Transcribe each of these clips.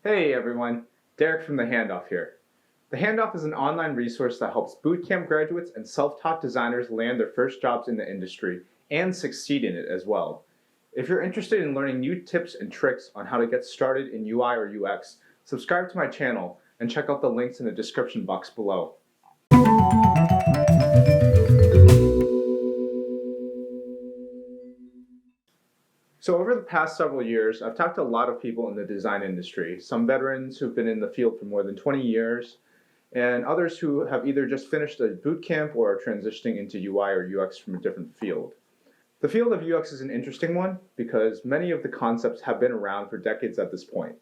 Hey everyone, Derek from The Handoff here. The Handoff is an online resource that helps bootcamp graduates and self-taught designers land their first jobs in the industry and succeed in it as well. If you're interested in learning new tips and tricks on how to get started in UI or UX, subscribe to my channel and check out the links in the description box below. So over the past several years, I've talked to a lot of people in the design industry, some veterans who've been in the field for more than 20 years, and others who have either just finished a boot camp or are transitioning into UI or UX from a different field. The field of UX is an interesting one because many of the concepts have been around for decades at this point.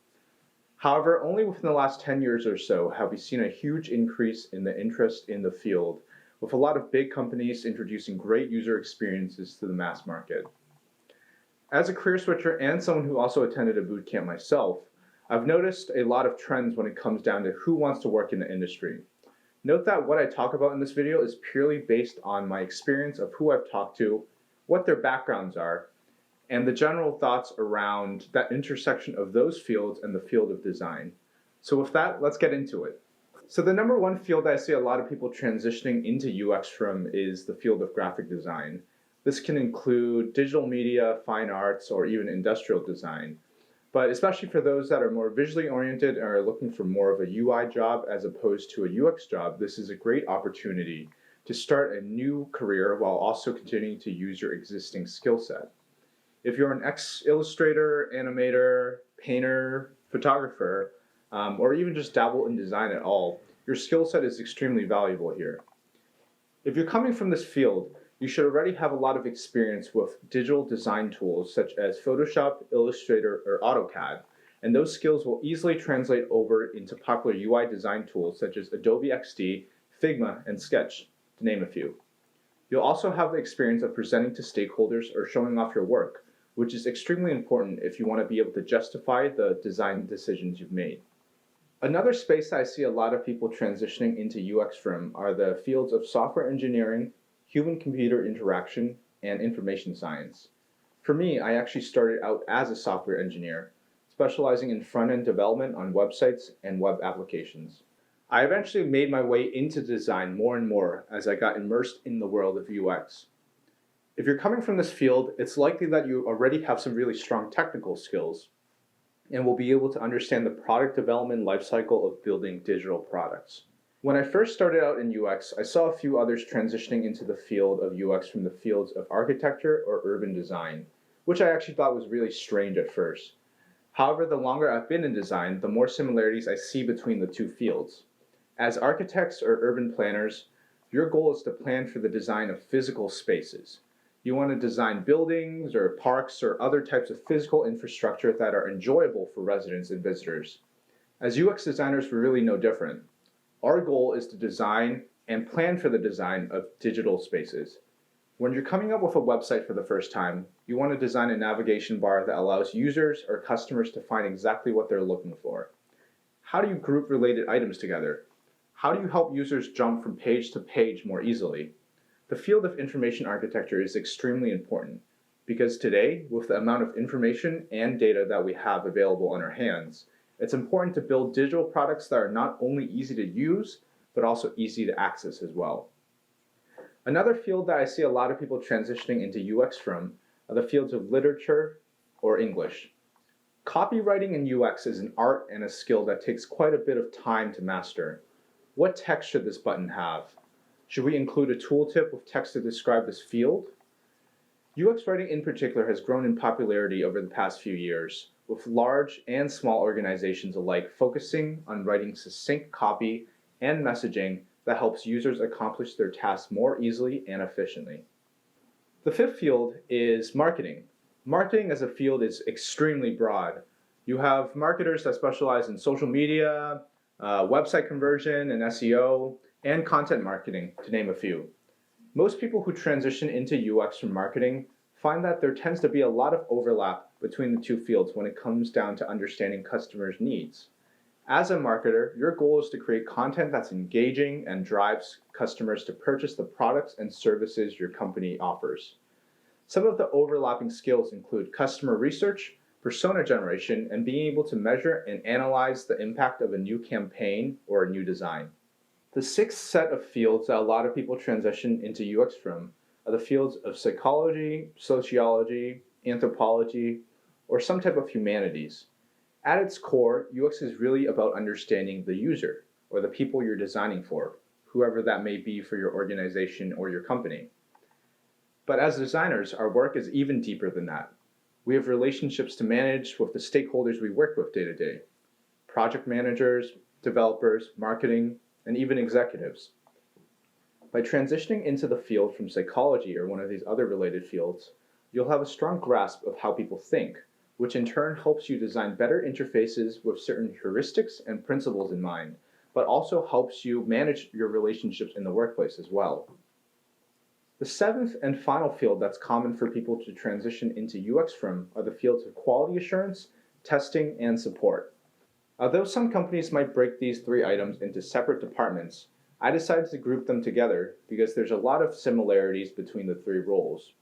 However, only within the last 10 years or so have we seen a huge increase in the interest in the field, with a lot of big companies introducing great user experiences to the mass market. As a career switcher and someone who also attended a boot camp myself, I've noticed a lot of trends when it comes down to who wants to work in the industry. Note that what I talk about in this video is purely based on my experience of who I've talked to, what their backgrounds are, and the general thoughts around that intersection of those fields and the field of design. So with that, let's get into it. So the number one field I see a lot of people transitioning into UX from is the field of graphic design. This can include digital media, fine arts, or even industrial design. But especially for those that are more visually oriented and are looking for more of a UI job as opposed to a UX job, this is a great opportunity to start a new career while also continuing to use your existing skill set. If you're an ex-illustrator, animator, painter, photographer, or even just dabble in design at all, your skill set is extremely valuable here. If you're coming from this field, you should already have a lot of experience with digital design tools such as Photoshop, Illustrator, or AutoCAD, and those skills will easily translate over into popular UI design tools such as Adobe XD, Figma, and Sketch, to name a few. You'll also have the experience of presenting to stakeholders or showing off your work, which is extremely important if you want to be able to justify the design decisions you've made. Another space I see a lot of people transitioning into UX from are the fields of software engineering, human-computer interaction, and information science. For me, I actually started out as a software engineer, specializing in front-end development on websites and web applications. I eventually made my way into design more and more as I got immersed in the world of UX. If you're coming from this field, it's likely that you already have some really strong technical skills and will be able to understand the product development lifecycle of building digital products. When I first started out in UX, I saw a few others transitioning into the field of UX from the fields of architecture or urban design, which I actually thought was really strange at first. However, the longer I've been in design, the more similarities I see between the two fields. As architects or urban planners, your goal is to plan for the design of physical spaces. You want to design buildings or parks or other types of physical infrastructure that are enjoyable for residents and visitors. As UX designers, we're really no different. Our goal is to design and plan for the design of digital spaces. When you're coming up with a website for the first time, you want to design a navigation bar that allows users or customers to find exactly what they're looking for. How do you group related items together? How do you help users jump from page to page more easily? The field of information architecture is extremely important because today, with the amount of information and data that we have available on our hands, it's important to build digital products that are not only easy to use, but also easy to access as well. Another field that I see a lot of people transitioning into UX from are the fields of literature or English. Copywriting in UX is an art and a skill that takes quite a bit of time to master. What text should this button have? Should we include a tooltip with text to describe this field? UX writing in particular has grown in popularity over the past few years, with large and small organizations alike focusing on writing succinct copy and messaging that helps users accomplish their tasks more easily and efficiently. The fifth field is marketing. Marketing as a field is extremely broad. You have marketers that specialize in social media, website conversion and SEO, and content marketing, to name a few. Most people who transition into UX from marketing find that there tends to be a lot of overlap between the two fields when it comes down to understanding customers' needs. As a marketer, your goal is to create content that's engaging and drives customers to purchase the products and services your company offers. Some of the overlapping skills include customer research, persona generation, and being able to measure and analyze the impact of a new campaign or a new design. The sixth set of fields that a lot of people transition into UX from are the fields of psychology, sociology, anthropology, or some type of humanities. At its core, UX is really about understanding the user, or the people you're designing for, whoever that may be for your organization or your company. But as designers, our work is even deeper than that. We have relationships to manage with the stakeholders we work with day to day: project managers, developers, marketing, and even executives. By transitioning into the field from psychology or one of these other related fields, you'll have a strong grasp of how people think, which in turn helps you design better interfaces with certain heuristics and principles in mind, but also helps you manage your relationships in the workplace as well. The seventh and final field that's common for people to transition into UX from are the fields of quality assurance, testing, and support. Although some companies might break these three items into separate departments, I decided to group them together because there's a lot of similarities between the three roles.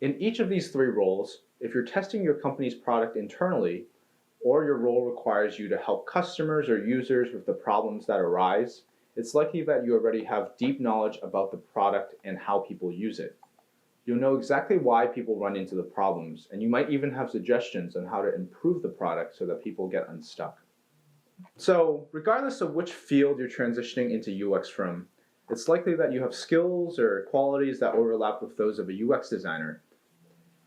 In each of these three roles, if you're testing your company's product internally, or your role requires you to help customers or users with the problems that arise, it's likely that you already have deep knowledge about the product and how people use it. You'll know exactly why people run into the problems, and you might even have suggestions on how to improve the product so that people get unstuck. So, regardless of which field you're transitioning into UX from, it's likely that you have skills or qualities that overlap with those of a UX designer.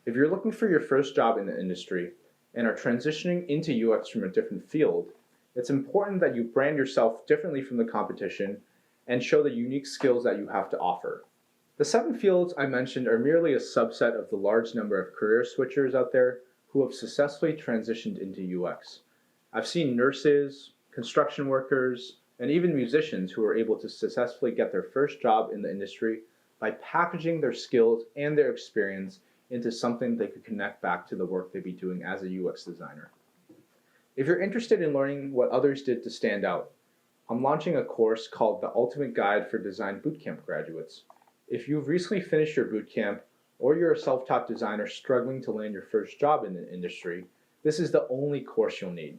If you're looking for your first job in the industry and are transitioning into UX from a different field, it's important that you brand yourself differently from the competition and show the unique skills that you have to offer. The 7 fields I mentioned are merely a subset of the large number of career switchers out there who have successfully transitioned into UX. I've seen nurses, construction workers, and even musicians who are able to successfully get their first job in the industry by packaging their skills and their experience into something they could connect back to the work they'd be doing as a UX designer. If you're interested in learning what others did to stand out, I'm launching a course called The Ultimate Guide for Design Bootcamp Graduates. If you've recently finished your bootcamp, or you're a self-taught designer struggling to land your first job in the industry, this is the only course you'll need.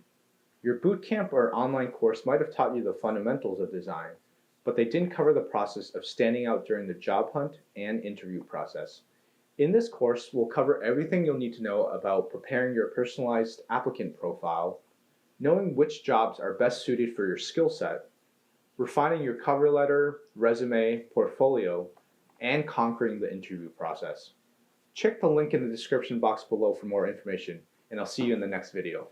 Your bootcamp or online course might have taught you the fundamentals of design, but they didn't cover the process of standing out during the job hunt and interview process. In this course, we'll cover everything you'll need to know about preparing your personalized applicant profile, knowing which jobs are best suited for your skill set, refining your cover letter, resume, portfolio, and conquering the interview process. Check the link in the description box below for more information, and I'll see you in the next video.